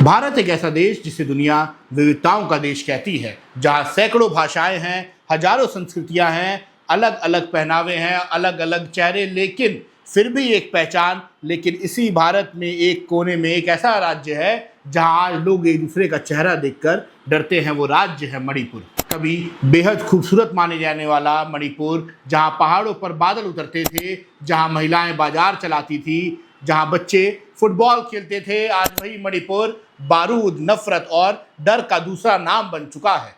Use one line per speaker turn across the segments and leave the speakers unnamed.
भारत एक ऐसा देश जिसे दुनिया विविधताओं का देश कहती है, जहाँ सैकड़ों भाषाएं हैं, हजारों संस्कृतियां हैं, अलग अलग पहनावे हैं, अलग अलग चेहरे, लेकिन फिर भी एक पहचान। लेकिन इसी भारत में एक कोने में एक ऐसा राज्य है जहाँ आज लोग एक दूसरे का चेहरा देखकर डरते हैं। वो राज्य है मणिपुर। कभी बेहद खूबसूरत माने जाने वाला मणिपुर, जहाँ पहाड़ों पर बादल उतरते थे, जहाँ महिलाएं बाजार चलाती थी, जहाँ बच्चे फुटबॉल खेलते थे, आज वही मणिपुर बारूद, नफरत और डर का दूसरा नाम बन चुका है।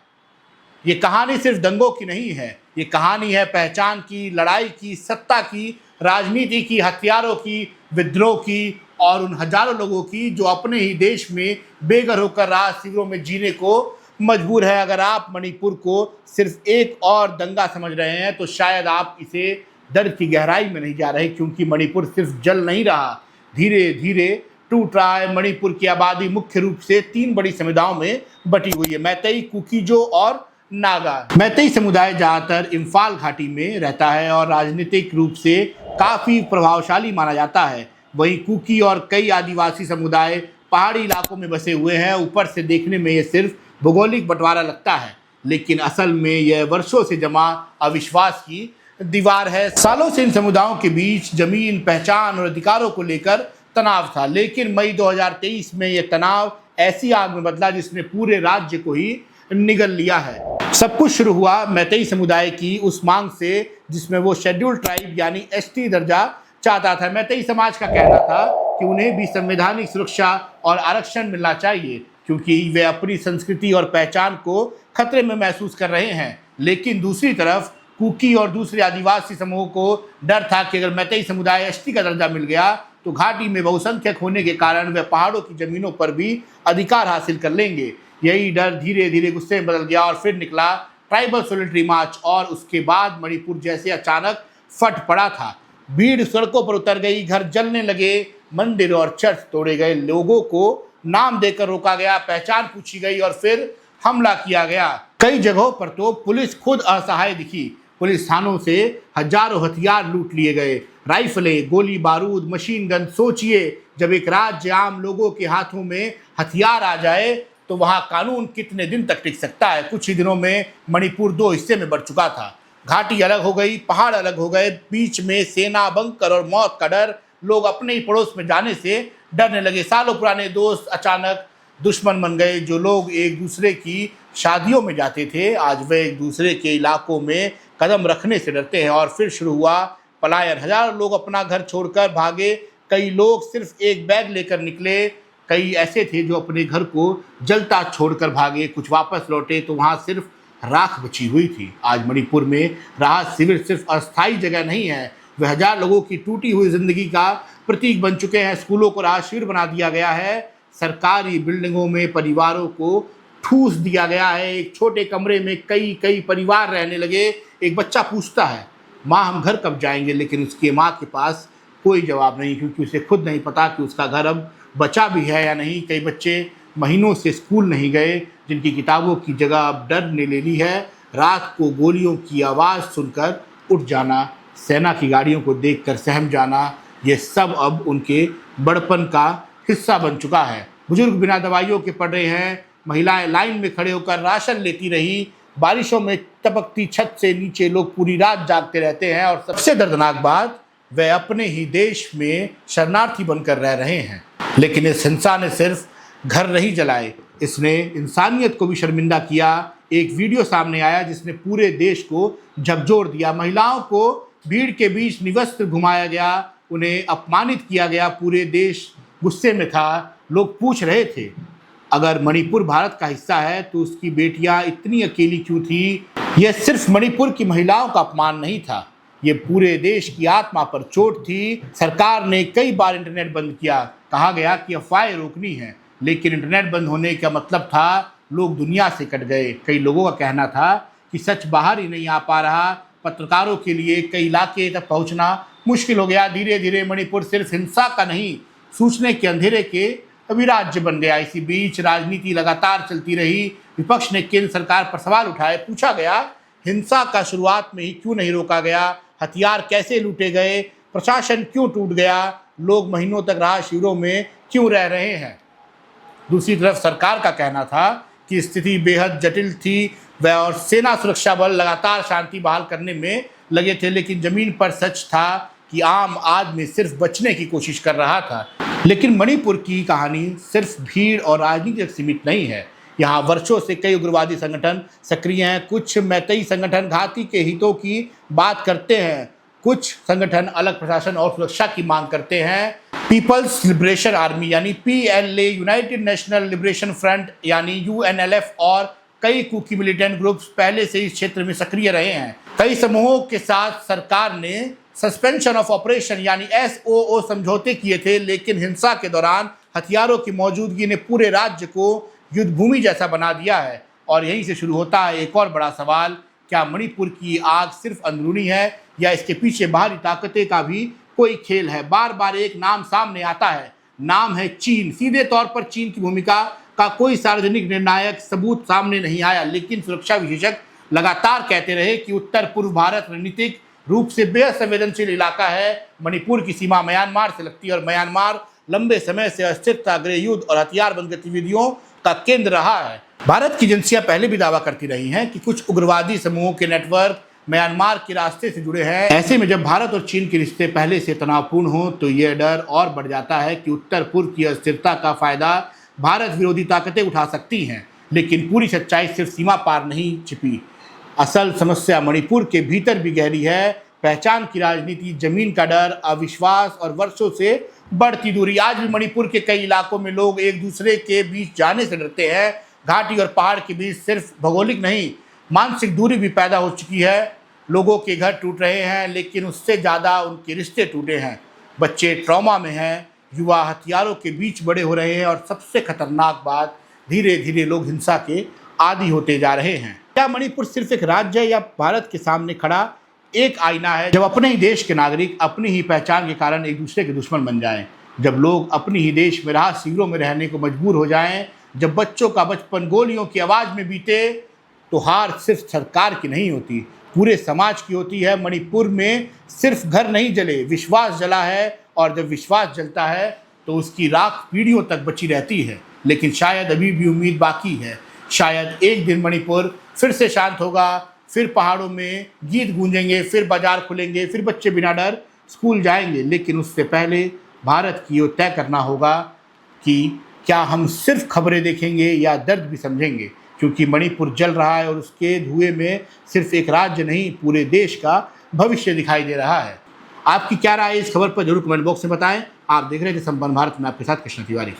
ये कहानी सिर्फ दंगों की नहीं है, ये कहानी है पहचान की, लड़ाई की, सत्ता की, राजनीति की, हथियारों की, विद्रोह की और उन हजारों लोगों की जो अपने ही देश में बेघर होकर राहत शिविरों में जीने को मजबूर है। अगर आप मणिपुर को सिर्फ एक और दंगा समझ रहे हैं तो शायद आप इसे दर्द की गहराई में नहीं जा रहे, क्योंकि मणिपुर सिर्फ जल नहीं रहा, धीरे धीरे टूट रहा है। मणिपुर की आबादी मुख्य रूप से 3 बड़ी समुदायों में बटी हुई है: मैतेई, कुकीजो और नागा। मैतेई समुदाय ज्यादातर इम्फाल घाटी में रहता है और राजनीतिक रूप से काफी प्रभावशाली माना जाता है। वहीं कुकी और कई आदिवासी समुदाय पहाड़ी इलाकों में बसे हुए हैं। ऊपर से देखने में ये सिर्फ भौगोलिक बंटवारा लगता है, लेकिन असल में यह वर्षों से जमा अविश्वास की दीवार है। सालों से इन समुदायों के बीच जमीन, पहचान और अधिकारों को लेकर तनाव था, लेकिन मई 2023 में यह तनाव ऐसी आग में बदला जिसने पूरे राज्य को ही निगल लिया है। सब कुछ शुरू हुआ मैतेई समुदाय की उस मांग से जिसमें वो शेड्यूल्ड ट्राइब यानी एसटी दर्जा चाहता था। मैतेई समाज का कहना था कि उन्हें भी संवैधानिक सुरक्षा और आरक्षण मिलना चाहिए, क्योंकि वे अपनी संस्कृति और पहचान को खतरे में महसूस कर रहे हैं। लेकिन दूसरी तरफ कुकी और दूसरे आदिवासी समूहों को डर था कि अगर मैतेई समुदाय एसटी का दर्जा मिल गया तो घाटी में बहुसंख्यक होने के कारण वे पहाड़ों की जमीनों पर भी अधिकार हासिल कर लेंगे। यही डर धीरे धीरे गुस्से में बदल गया और फिर निकला ट्राइबल सॉलिडरी मार्च, और उसके बाद मणिपुर जैसे अचानक फट पड़ा था। भीड़ सड़कों पर उतर गई, घर जलने लगे, मंदिर और चर्च तोड़े गए, लोगों को नाम देकर रोका गया, पहचान पूछी गई और फिर हमला किया गया। कई जगहों पर तो पुलिस खुद असहाय दिखी। पुलिस थानों से हजारों हथियार लूट लिए गए, राइफलें, गोली बारूद, मशीन गन। सोचिए, जब एक राज्य आम लोगों के हाथों में हथियार आ जाए तो वहां कानून कितने दिन तक टिक सकता है। कुछ ही दिनों में मणिपुर 2 हिस्से में बढ़ चुका था। घाटी अलग हो गई, पहाड़ अलग हो गए, बीच में सेना, बंकर और मौत का डर। लोग अपने ही पड़ोस में जाने से डरने लगे। सालों पुराने दोस्त अचानक दुश्मन बन गए। जो लोग एक दूसरे की शादियों में जाते थे, आज वे एक दूसरे के इलाकों में कदम रखने से डरते हैं। और फिर शुरू हुआ पलायन। हजारों लोग अपना घर छोड़कर भागे। कई लोग सिर्फ एक बैग लेकर निकले, कई ऐसे थे जो अपने घर को जलता छोड़कर भागे। कुछ वापस लौटे तो वहाँ सिर्फ राख बची हुई थी। आज मणिपुर में राहत शिविर सिर्फ अस्थायी जगह नहीं है, वे हजार लोगों की टूटी हुई जिंदगी का प्रतीक बन चुके हैं। स्कूलों को राहत शिविर बना दिया गया है, सरकारी बिल्डिंगों में परिवारों को ठूस दिया गया है। एक छोटे कमरे में कई कई परिवार रहने लगे। एक बच्चा पूछता है, माँ हम घर कब जाएंगे, लेकिन उसकी माँ के पास कोई जवाब नहीं, क्योंकि उसे खुद नहीं पता कि उसका घर अब बचा भी है या नहीं। कई बच्चे महीनों से स्कूल नहीं गए, जिनकी किताबों की जगह अब डर ने ले ली है। रात को गोलियों की आवाज़ सुनकर उठ जाना, सेना की गाड़ियों को देखकर सहम जाना, ये सब अब उनके बड़पन का हिस्सा बन चुका है। बुजुर्ग बिना दवाइयों के पड़ रहे हैं, महिलाएं लाइन में खड़े होकर राशन लेती रही, बारिशों में टपकती छत से नीचे लोग पूरी रात जागते रहते हैं। और सबसे दर्दनाक बात, वे अपने ही देश में शरणार्थी बनकर रह रहे हैं। लेकिन इस हिंसा ने सिर्फ घर नहीं जलाए, इसने इंसानियत को भी शर्मिंदा किया। एक वीडियो सामने आया जिसने पूरे देश को झकझोर दिया। महिलाओं को भीड़ के बीच निवस्त्र घुमाया गया, उन्हें अपमानित किया गया। पूरे देश गुस्से में था। लोग पूछ रहे थे, अगर मणिपुर भारत का हिस्सा है तो उसकी बेटियां इतनी अकेली क्यों थी? यह सिर्फ मणिपुर की महिलाओं का अपमान नहीं था, ये पूरे देश की आत्मा पर चोट थी। सरकार ने कई बार इंटरनेट बंद किया, कहा गया कि अफवाहें रोकनी है, लेकिन इंटरनेट बंद होने का मतलब था लोग दुनिया से कट गए। कई लोगों का कहना था कि सच बाहर ही नहीं आ पा रहा। पत्रकारों के लिए कई इलाके तक पहुंचना मुश्किल हो गया। धीरे धीरे मणिपुर सिर्फ हिंसा का नहीं, सूचने के अंधेरे के अविराज्य बन गया। इसी बीच राजनीति लगातार चलती रही। विपक्ष ने केंद्र सरकार पर सवाल उठाए। पूछा गया, हिंसा का शुरुआत में ही क्यों नहीं रोका गया? हथियार कैसे लूटे गए? प्रशासन क्यों टूट गया? लोग महीनों तक राहत शिविरों में क्यों रह रहे हैं? दूसरी तरफ सरकार का कहना था कि स्थिति बेहद जटिल थी और सेना सुरक्षा बल लगातार शांति बहाल करने में लगे थे, लेकिन जमीन पर सच था कि आम आदमी सिर्फ बचने की कोशिश कर रहा था। लेकिन मणिपुर की कहानी सिर्फ भीड़ और राजनीति तक सीमित नहीं है। यहाँ वर्षों से कई उग्रवादी संगठन सक्रिय हैं। कुछ मैतेई संगठन घाटी के हितों की बात करते हैं, कुछ संगठन अलग प्रशासन और सुरक्षा की मांग करते हैं। पीपल्स लिबरेशन आर्मी यानी PLA, United national liberation front यानी UNLF और कई कुकी मिलिटेंट ग्रुप्स पहले से इस क्षेत्र में सक्रिय रहे हैं। कई समूहों के साथ सरकार ने सस्पेंशन ऑफ ऑपरेशन यानी SOO समझौते किए थे, लेकिन हिंसा के दौरान हथियारों की मौजूदगी ने पूरे राज्य को युद्ध भूमि जैसा बना दिया है। और यहीं से शुरू होता है एक और बड़ा सवाल, क्या मणिपुर की आग सिर्फ अंदरूनी है या इसके पीछे बाहरी ताकतें का भी कोई खेल है? बार बार एक नाम सामने आता है, नाम है चीन। सीधे तौर पर चीन की भूमिका का कोई सार्वजनिक निर्णायक सबूत सामने नहीं आया, लेकिन सुरक्षा विशेषज्ञ लगातार कहते रहे कि उत्तर पूर्व भारत रणनीतिक रूप से बेहद संवेदनशील इलाका है। मणिपुर की सीमा म्यांमार से लगती है और म्यांमार लंबे समय से अस्थिरता, गृह युद्ध और हथियारबंद गतिविधियों का केंद्र रहा है। भारत की एजेंसियां पहले भी दावा करती रही हैं कि कुछ उग्रवादी समूहों के नेटवर्क म्यांमार के रास्ते से जुड़े हैं। ऐसे में जब भारत और चीन के रिश्ते पहले से तनावपूर्ण हो तो यह डर और बढ़ जाता है कि उत्तर पूर्व की अस्थिरता का फायदा भारत विरोधी ताकतें उठा सकती हैं। लेकिन पूरी सच्चाई सिर्फ सीमा पार नहीं छिपी। असल समस्या मणिपुर के भीतर भी गहरी है। पहचान की राजनीति, जमीन का डर, अविश्वास और वर्षों से बढ़ती दूरी। आज भी मणिपुर के कई इलाकों में लोग एक दूसरे के बीच जाने से डरते हैं। घाटी और पहाड़ के बीच सिर्फ भौगोलिक नहीं, मानसिक दूरी भी पैदा हो चुकी है। लोगों के घर टूट रहे हैं, लेकिन उससे ज़्यादा उनके रिश्ते टूटे हैं। बच्चे ट्रॉमा में हैं, युवा हथियारों के बीच बड़े हो रहे हैं और सबसे खतरनाक बात, धीरे धीरे लोग हिंसा के आदी होते जा रहे हैं। क्या मणिपुर सिर्फ एक राज्य है या भारत के सामने खड़ा एक आईना है? जब अपने ही देश के नागरिक अपनी ही पहचान के कारण एक दूसरे के दुश्मन बन जाएं, जब लोग अपनी ही देश में राहत शिविरों में रहने को मजबूर हो जाएं, जब बच्चों का बचपन गोलियों की आवाज़ में बीते, तो हार सिर्फ सरकार की नहीं होती, पूरे समाज की होती है। मणिपुर में सिर्फ घर नहीं जले, विश्वास जला है, और जब विश्वास जलता है तो उसकी राख पीढ़ियों तक बची रहती है। लेकिन शायद अभी भी उम्मीद बाकी है। शायद एक दिन मणिपुर फिर से शांत होगा, फिर पहाड़ों में गीत गूंजेंगे, फिर बाजार खुलेंगे, फिर बच्चे बिना डर स्कूल जाएंगे। लेकिन उससे पहले भारत की ओर तय करना होगा कि क्या हम सिर्फ खबरें देखेंगे या दर्द भी समझेंगे, क्योंकि मणिपुर जल रहा है और उसके धुएं में सिर्फ एक राज्य नहीं, पूरे देश का भविष्य दिखाई दे रहा है। आपकी क्या राय है इस खबर पर जरूर कमेंट बॉक्स में बताएं। आप देख रहे हैं संपन्न भारत में आपके साथ कृष्ण तिवारी।